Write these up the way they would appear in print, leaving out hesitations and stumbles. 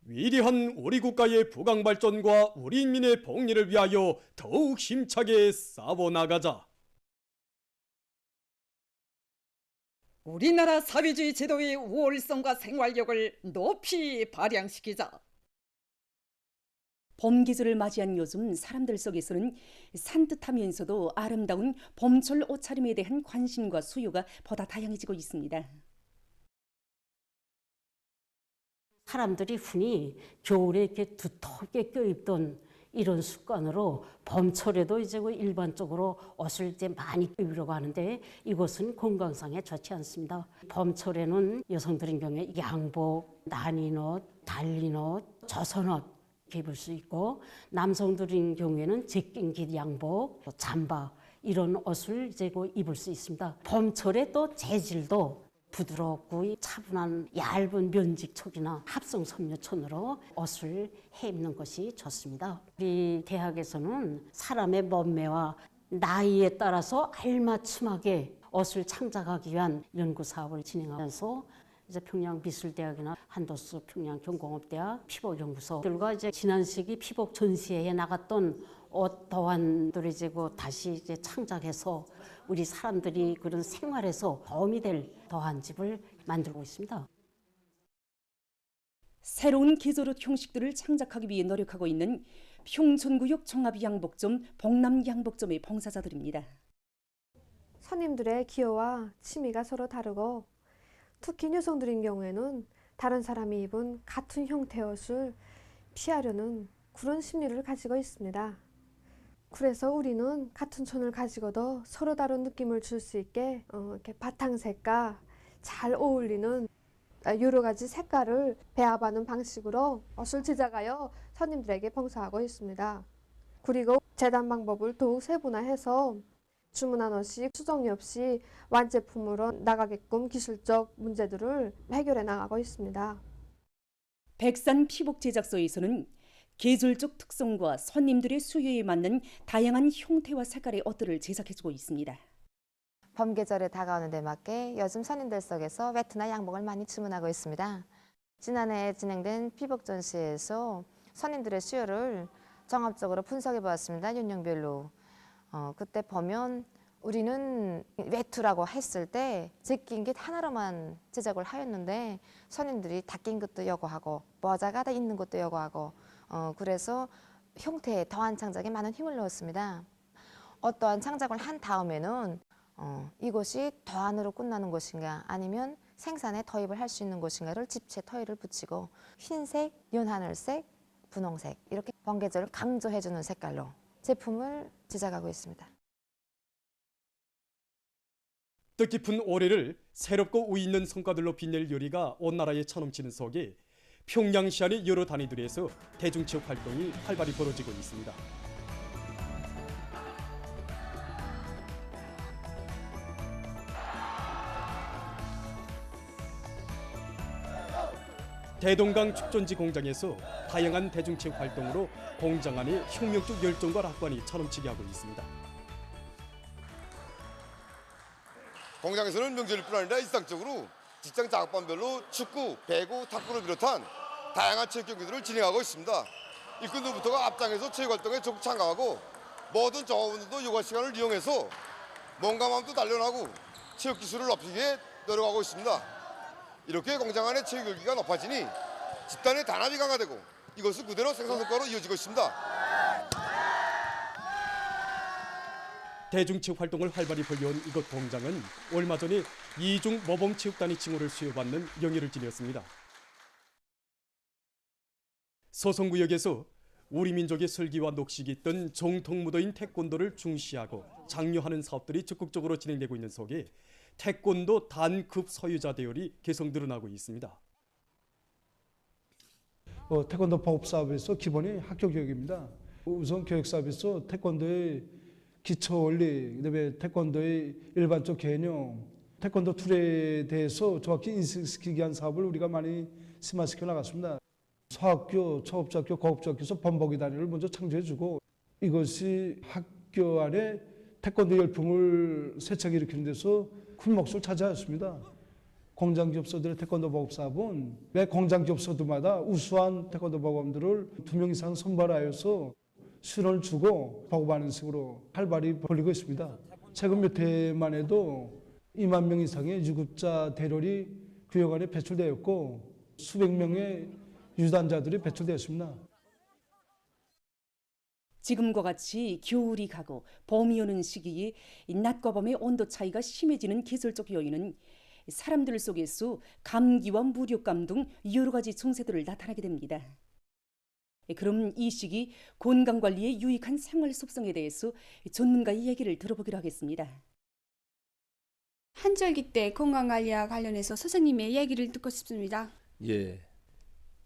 위대한 우리 국가의 부강 발전과 우리 인민의 복리를 위하여 더욱 힘차게 싸워나가자. 우리나라 사회주의 제도의 우월성과 생활력을 높이 발扬시키자. 봄 계절을 맞이한 요즘 사람들 속에서는 산뜻하면서도 아름다운 봄철 옷차림에 대한 관심과 수요가 보다 다양해지고 있습니다. 사람들이 흔히 겨울에 이렇게 두텁게 껴입던 이런 습관으로 봄철에도 이제 일반적으로 옷을 이제 많이 입으려고 하는데 이것은 건강상에 좋지 않습니다. 봄철에는 여성들인 경우에 양복, 난인옷, 달린옷, 저선옷 입을 수 있고 남성들인 경우에는 제낀깃 양복, 잠바 이런 옷을 이제 입을 수 있습니다. 봄철에 또 재질도 부드럽고 차분한 얇은 면직촉이나 합성 섬유천으로 옷을 해 입는 것이 좋습니다. 우리 대학에서는 사람의 몸매와 나이에 따라서 알맞춤하게 옷을 창작하기 위한 연구 사업을 진행하면서 이제 평양미술대학이나 한도수 평양경공업대학 피복연구소들과 이제 지난 시기 피복 전시회에 나갔던 옷 도안들을 이제 다시 이제 창작해서 우리 사람들이 그런 생활에서 도움이 될 도안집을 만들고 있습니다. 새로운 계절옷 형식들을 창작하기 위해 노력하고 있는 평촌구역 종합양복점 봉남양복점의 봉사자들입니다. 손님들의 기호와 취미가 서로 다르고 특히 여성들인 경우에는 다른 사람이 입은 같은 형태의 옷을 피하려는 그런 심리를 가지고 있습니다. 그래서 우리는 같은 촌을 가지고도 서로 다른 느낌을 줄 수 있게 이렇게 바탕색과 잘 어울리는 여러 가지 색깔을 배합하는 방식으로 옷을 제작하여 손님들에게 봉사하고 있습니다. 그리고 재단 방법을 더욱 세분화해서 주문한 옷이 수정이 없이 완제품으로 나가게끔 기술적 문제들을 해결해 나가고 있습니다. 백산 피복 제작소에서는 계절적 특성과 손님들의 수요에 맞는 다양한 형태와 색깔의 옷들을 제작해주고 있습니다. 봄 계절에 다가오는 데 맞게 요즘 손님들 속에서 외투나 양복을 많이 주문하고 있습니다. 지난해 진행된 피복 전시회에서 손님들의 수요를 종합적으로 분석해 보았습니다. 연령별로. 그때 보면 우리는 외투라고 했을 때 제낀 깃 하나로만 제작을 하였는데 손님들이 닦인 것도 요구하고 모자가 다 있는 것도 요구하고 그래서 형태에 더한 창작에 많은 힘을 넣었습니다. 어떠한 창작을 한 다음에는 이것이 더한으로 끝나는 것인가 아니면 생산에 도입을 할 수 있는 것인가를 집체 토의를 붙이고 흰색, 연하늘색, 분홍색 이렇게 번개절을 강조해주는 색깔로 제품을 제작하고 있습니다. 뜻깊은 올해를 새롭고 우위 있는 성과들로 빛낼 요리가 온 나라에 차넘치는 속에 평양시 안의 여러 단위들에서 대중체육 활동이 활발히 벌어지고 있습니다. 대동강 축전지 공장에서 다양한 대중체육 활동으로 공장 안에 혁명적 열정과 낙관이 차넘치게 하고 있습니다. 공장에서는 명절뿐 아니라 일상적으로 직장 작업반별로 축구, 배구, 탁구를 비롯한 다양한 체육 경기들을 진행하고 있습니다. 일꾼들부터가 앞장에서 체육 활동에 적극 참가하고 모든 종업원들도 요가 시간을 이용해서 몸과 마음도 단련하고 체육 기술을 높이기 위해 노력하고 있습니다. 이렇게 공장 안의 체육 열기가 높아지니 집단의 단합이 강화되고 이것은 그대로 생산 성과로 이어지고 있습니다. 대중체육 활동을 활발히 벌여온 이곳 공장은 얼마 전에 이중 모범체육단위 칭호를 수여받는 영예를 지녔습니다. 소송구역에서 우리 민족의 슬기와 녹식이 있던 정통무도인 태권도를 중시하고 장려하는 사업들이 적극적으로 진행되고 있는 속에 태권도 단급 소유자 대열이 계속 늘어나고 있습니다. 태권도 보급 사업에서 기본이 학교 교육입니다. 우선 교육 사업에서 태권도의 기초 원리, 그다음에 태권도의 일반적 개념, 태권도 툴에 대해서 정확히 인식시키기 위한 사업을 우리가 많이 심화시켜 나갔습니다. 소학교, 초급중학교, 고급중학교에서 범벅이 단위를 먼저 창조해주고 이것이 학교 안에 태권도 열풍을 세차게 일으키는 데서 큰 몫을 차지하였습니다. 공장기업소들의 태권도 보급사업은 매 공장기업소들마다 우수한 태권도 보급원들을 2명 이상 선발하여서 수련을 주고 보급하는 식으로 활발히 벌이고 있습니다. 최근 몇 해만 해도 2만 명 이상의 유급자 대렬이 구역안에 배출되었고 수백 명의 유단자들이 배출되었습니다. 지금과 같이 겨울이 가고 봄이 오는 시기에 낮과 밤의 온도 차이가 심해지는 계절적 요인은 사람들 속에서 감기와 무력감 등 여러 가지 증세들을 나타나게 됩니다. 그럼 이 시기 건강관리에 유익한 생활 습성에 대해서 전문가의 얘기를 들어보기로 하겠습니다. 한절기 때 건강관리와 관련해서 선생님의 얘기를 듣고 싶습니다. 예.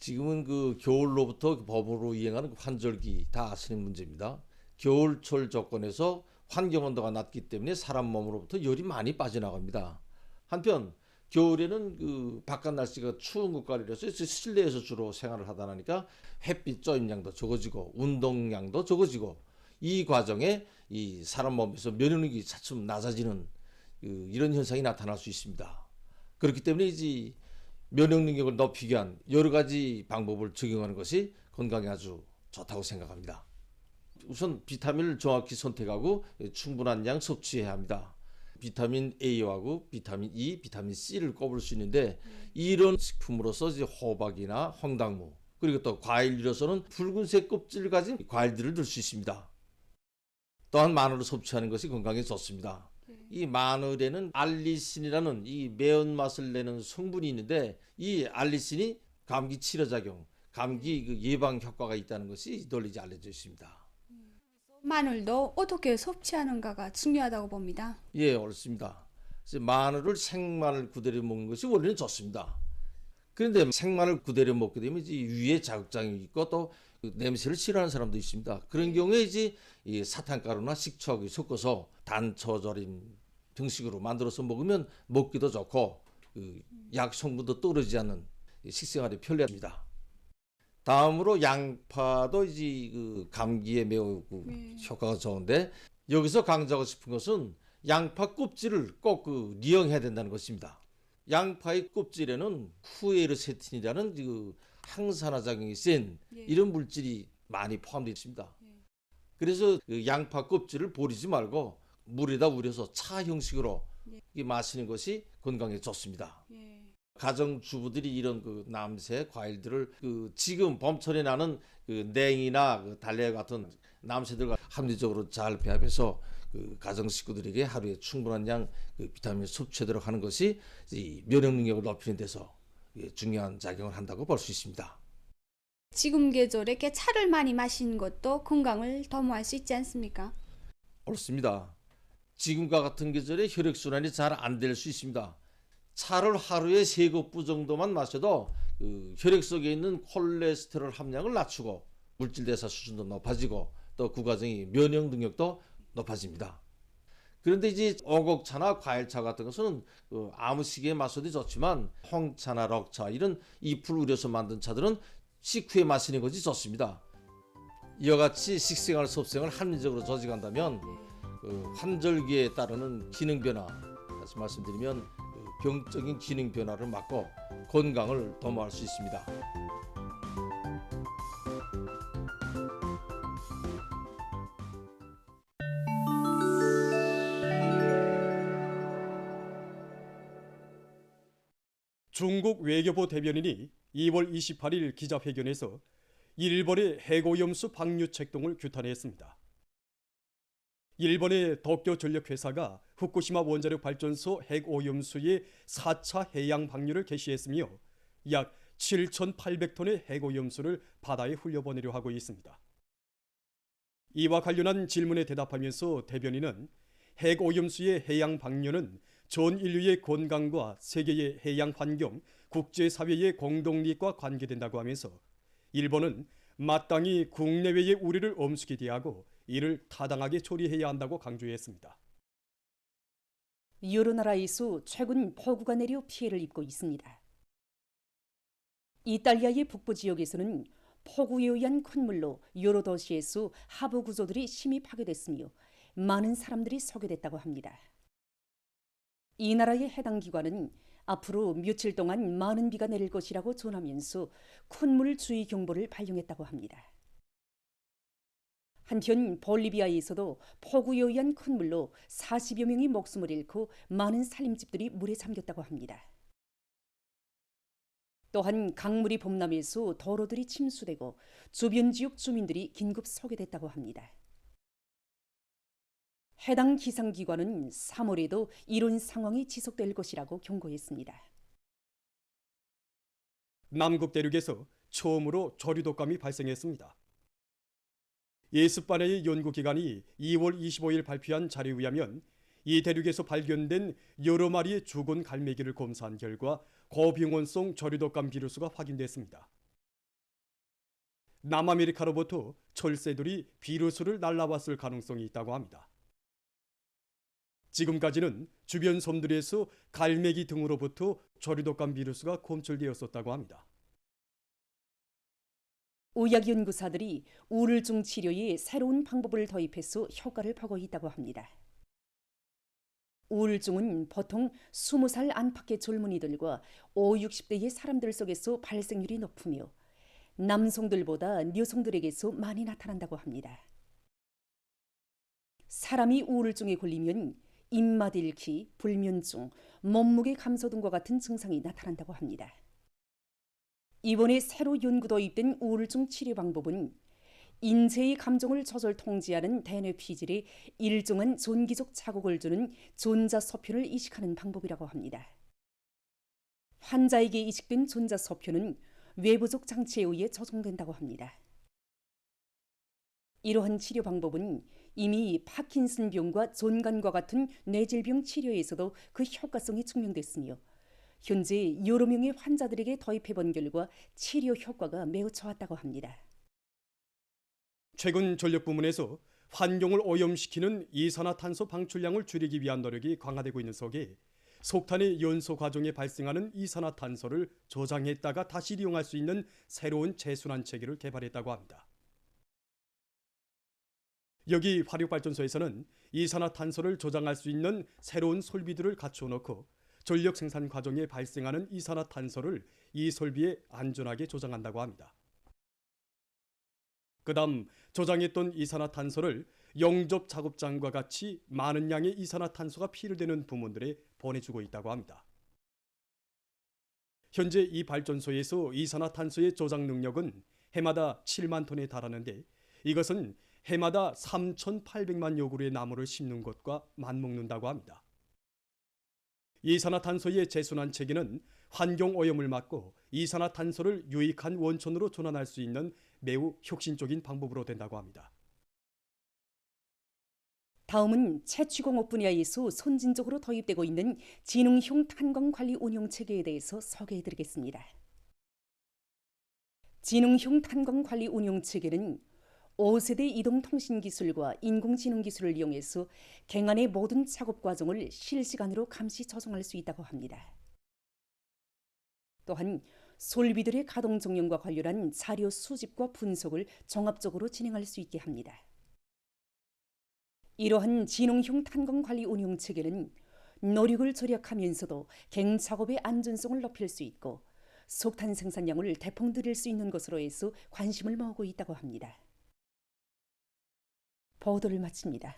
지금은 그 겨울로부터 법으로 이행하는 환절기 다 아시는 문제입니다. 겨울철 조건에서 환경 온도가 낮기 때문에 사람 몸으로부터 열이 많이 빠져나갑니다. 한편 겨울에는 그 바깥 날씨가 추운 것과이라서 실내에서 주로 생활을 하다 보니까 햇빛 쬐임량도 적어지고 운동량도 적어지고 이 과정에 이 사람 몸에서 면역력이 차츰 낮아지는 이런 현상이 나타날 수 있습니다. 그렇기 때문에 이제 면역 능력을 높이기 위한 여러 가지 방법을 적용하는 것이 건강에 아주 좋다고 생각합니다. 우선 비타민을 정확히 선택하고 충분한 양 섭취해야 합니다. 비타민 A하고 비타민 E, 비타민 C를 꼽을 수 있는데 이런 식품으로서 이제 호박이나 홍당무 그리고 또 과일로서는 붉은색 껍질을 가진 과일들을 들 수 있습니다. 또한 마늘을 섭취하는 것이 건강에 좋습니다. 이 마늘에는 알리신이라는 이 매운맛을 내는 성분이 있는데 이 알리신이 감기 치료작용, 감기 예방 효과가 있다는 것이 널리 알려져 있습니다. 마늘도 어떻게 섭취하는가가 중요하다고 봅니다. 예, 옳습니다. 마늘을 생마늘 그대로 먹는 것이 원래는 좋습니다. 그런데 생마늘 그대로 먹게 되면 이제 위에 자극장이 있고 또 냄새를 싫어하는 사람도 있습니다. 그런 경우에 이제 이 사탕가루나 식초하고 섞어서 단초절임 등식으로 만들어서 먹으면 먹기도 좋고 약 성분도 떨어지지 않는 식생활에 편리합니다. 다음으로 양파도 이제 감기에 매우 효과가 좋은데 여기서 강조하고 싶은 것은 양파 껍질을 꼭 이용해야 된다는 것입니다. 양파의 껍질에는 쿠에르세틴이라는 항산화 작용이 센 이런 물질이 많이 포함되어 있습니다. 그래서 양파 껍질을 버리지 말고 물에다 우려서 차 형식으로 마시는 것이 건강에 좋습니다. 가정주부들이 이런 남새 과일들을 지금 봄철에 나는 냉이나 달래 같은 남새들과 합리적으로 잘 배합해서 가정 식구들에게 하루에 충분한 양 비타민을 섭취하도록 하는 것이 이 면역 능력을 높이는 데서 중요한 작용을 한다고 볼 수 있습니다. 지금 계절에 이렇게 차를 많이 마시는 것도 건강을 도모할 수 있지 않습니까? 옳습니다. 지금과 같은 계절에 혈액순환이 잘 안 될 수 있습니다. 차를 하루에 3kop부 정도만 마셔도 혈액 속에 있는 콜레스테롤 함량을 낮추고 물질대사 수준도 높아지고 또 그 과정이 면역 능력도 높아집니다. 그런데 이제 오곡차나 과일차 같은 것은 아무 시기에 마셔도 좋지만 홍차나 록차 이런 잎을 우려서 만든 차들은 식후에 마시는 것이 좋습니다. 이와 같이 식생활 섭생을 합리적으로 조직한다면 환절기에 따르는 기능 변화, 다시 말씀드리면 병적인 기능 변화를 막고 건강을 도모할 수 있습니다. 중국 외교부 대변인이 2월 28일 기자회견에서 일본의 핵오염수 방류 책동을 규탄했습니다. 일본의 도쿄 전력회사가 후쿠시마 원자력 발전소 핵오염수의 4차 해양 방류를 개시했으며 약 7,800톤의 핵오염수를 바다에 흘려보내려 하고 있습니다. 이와 관련한 질문에 대답하면서 대변인은 핵오염수의 해양 방류는 전 인류의 건강과 세계의 해양 환경, 국제사회의 공동리익과 관계된다고 하면서 일본은 마땅히 국내외의 우려를 엄숙히 대하고 이를 타당하게 처리해야 한다고 강조했습니다. 여러 나라에서 최근 폭우가 내려 피해를 입고 있습니다. 이탈리아의 북부 지역에서는 폭우에 의한 콧물로 여러 도시에서 하부 구조들이 심히 파괴됐으며 많은 사람들이 소개됐다고 합니다. 이 나라의 해당 기관은 앞으로 며칠 동안 많은 비가 내릴 것이라고 전하면서 콧물 주의 경보를 발령했다고 합니다. 한편 볼리비아에서도 폭우에 의한 큰 물로 40여 명이 목숨을 잃고 많은 살림집들이 물에 잠겼다고 합니다. 또한 강물이 범람해서 도로들이 침수되고 주변 지역 주민들이 긴급 소개됐다고 합니다. 해당 기상기관은 3월에도 이런 상황이 지속될 것이라고 경고했습니다. 남극 대륙에서 처음으로 조류독감이 발생했습니다. 예습반의 연구기관이 2월 25일 발표한 자료에 의하면 이 대륙에서 발견된 여러 마리의 죽은 갈매기를 검사한 결과 고병원성 조류독감 비루스가 확인됐습니다. 남아메리카로부터 철새들이 비루스를 날라왔을 가능성이 있다고 합니다. 지금까지는 주변 섬들에서 갈매기 등으로부터 조류독감 비루스가 검출되었었다고 합니다. 의학연구사들이 우울증 치료에 새로운 방법을 도입해서 효과를 보고 있다고 합니다. 우울증은 보통 20살 안팎의 젊은이들과 50, 60대의 사람들 속에서 발생률이 높으며 남성들보다 여성들에게서 많이 나타난다고 합니다. 사람이 우울증에 걸리면 입맛 잃기, 불면증, 몸무게 감소 등과 같은 증상이 나타난다고 합니다. 이번에 새로 연구 도입된 우울증 치료 방법은 인체의 감정을 조절 통제하는 대뇌피질에 일정한 전기적 자극을 주는 전자소표를 이식하는 방법이라고 합니다. 환자에게 이식된 전자소표는 외부적 장치에 의해 조종된다고 합니다. 이러한 치료 방법은 이미 파킨슨병과 존간과 같은 뇌질병 치료에서도 그 효과성이 증명됐으며 현재 여러 명의 환자들에게 도입해본 결과 치료 효과가 매우 좋았다고 합니다. 최근 전력 부문에서 환경을 오염시키는 이산화탄소 방출량을 줄이기 위한 노력이 강화되고 있는 속에 석탄의 연소 과정에 발생하는 이산화탄소를 저장했다가 다시 이용할 수 있는 새로운 재순환 체계를 개발했다고 합니다. 여기 화력발전소에서는 이산화탄소를 저장할 수 있는 새로운 설비들을 갖추어 놓고 전력 생산 과정에 발생하는 이산화탄소를 이 설비에 안전하게 저장한다고 합니다. 그다음 저장했던 이산화탄소를 영접 작업장과 같이 많은 양의 이산화탄소가 필요되는 부문들에 보내주고 있다고 합니다. 현재 이 발전소에서 이산화탄소의 저장 능력은 해마다 7만 톤에 달하는데 이것은 해마다 3,800만 여그루의 나무를 심는 것과 맞먹는다고 합니다. 이산화탄소의 재순환 체계는 환경 오염을 막고 이산화탄소를 유익한 원천으로 전환할 수 있는 매우 혁신적인 방법으로 된다고 합니다. 다음은 채취공업 분야에서 선진적으로 도입되고 있는 지능형 탄광관리 운영 체계에 대해서 소개해드리겠습니다. 지능형 탄광관리 운영 체계는 5세대 이동통신기술과 인공지능기술을 이용해서 갱안의 모든 작업 과정을 실시간으로 감시 조정할 수 있다고 합니다. 또한 설비들의 가동 정령과 관련한 자료 수집과 분석을 종합적으로 진행할 수 있게 합니다. 이러한 지능형 탄광관리 운영 체계는 노력을 절약하면서도 갱 작업의 안전성을 높일 수 있고 석탄 생산량을 대폭 늘릴 수 있는 것으로 해서 관심을 모으고 있다고 합니다. 보도를 마칩니다.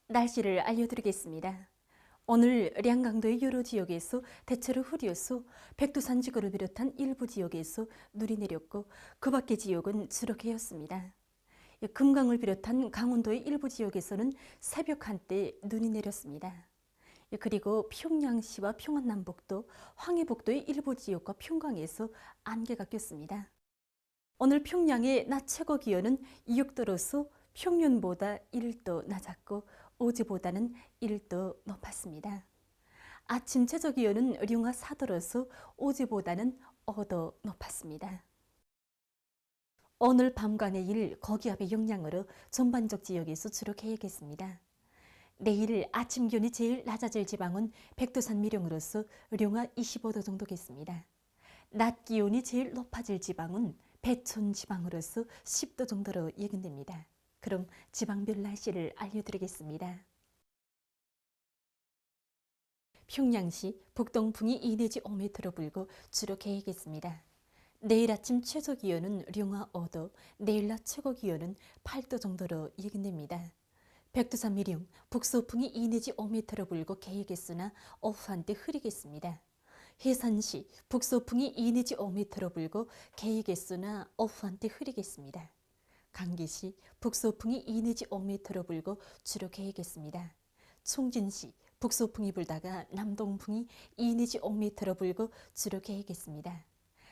날씨를 알려드리겠습니다. 오늘 량강도의 여러 지역에서 대체로 흐렸고 백두산 지구를 비롯한 일부 지역에서 눈이 내렸고 그 밖의 지역은 주로 개였습니다. 금강을 비롯한 강원도의 일부 지역에서는 새벽 한때 눈이 내렸습니다. 그리고 평양시와 평안남북도, 황해북도의 일부 지역과 평강에서 안개가 꼈습니다. 오늘 평양의 낮 최고 기온은 6도로서 평년보다 1도 낮았고 어제보다는 1도 높았습니다. 아침 최저 기온은 령화 4도로서 어제보다는 5도 높았습니다. 오늘 밤과 내일 고기압의 영향으로 전반적 지역에서 주로 개겠습니다. 내일 아침 기온이 제일 낮아질 지방은 백두산 미령으로서 룡화 25도 정도겠습니다. 낮 기온이 제일 높아질 지방은 배촌 지방으로서 10도 정도로 예견됩니다. 그럼 지방별 날씨를 알려드리겠습니다. 평양시 북동풍이 2 내지 5m로 불고 주로 개이겠습니다. 내일 아침 최저 기온은 룡화 5도, 내일 낮 최고 기온은 8도 정도로 예견됩니다. 백두산 미령, 북서풍이 2 내지 5m로 불고 개이겠으나 오후 한때 흐리겠습니다. 해산시, 북서풍이 2 내지 5m로 불고 개이겠으나 오후 한때 흐리겠습니다. 강계시, 북서풍이 2 내지 5m로 불고 주로 개이겠습니다. 총진시, 북서풍이 불다가 남동풍이 2 내지 5m로 불고 주로 개이겠습니다.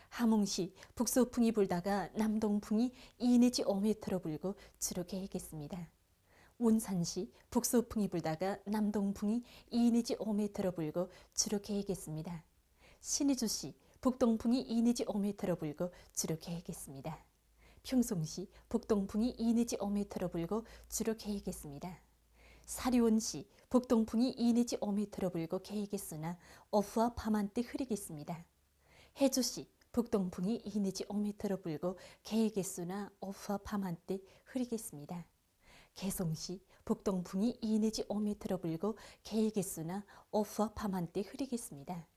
함흥시, 북서풍이 불다가 남동풍이 2 내지 5m로 불고 주로 개이겠습니다. 온산시, 북서풍이 불다가 남동풍이 2 내지 5m로 불고 주로 개이겠습니다. 신의주시, 북동풍이 2 내지 5m로 불고 주로 개이겠습니다. 평송시, 북동풍이 2 내지 5m로 불고 주로 개이겠습니다. 사리온시, 북동풍이 2 내지 5m로 불고 개이겠으나 오후와 밤 한때 흐리겠습니다. 해주시, 북동풍이 2 내지 5m로 불고 개이겠으나 오후와 밤 한때 흐리겠습니다. 개성시, 북동풍이 2 내지 5m로 불고 개이겠으나 오후와 밤 한때 흐리겠습니다.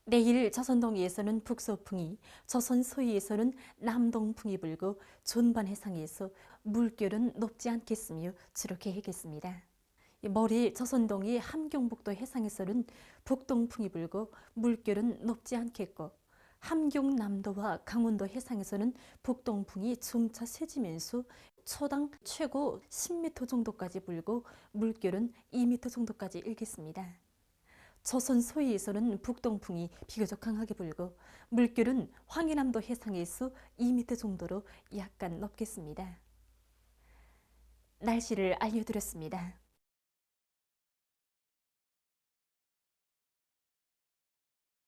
내일 조선동해에서는 북서풍이, 조선 서해에서는 남동풍이 불고 존반 해상에서 물결은 높지 않겠으며 주로 개이겠습니다. 모레 조선동해 함경북도 해상에서는 북동풍이 불고 물결은 높지 않겠고, 함경남도와 강원도 해상에서는 북동풍이 점차 세지면서 초당 최고 10m 정도까지 불고 물결은 2m 정도까지 일겠습니다. 조선 서해에서는 북동풍이 비교적 강하게 불고 물결은 황해남도 해상에서 2m 정도로 약간 높겠습니다. 날씨를 알려드렸습니다.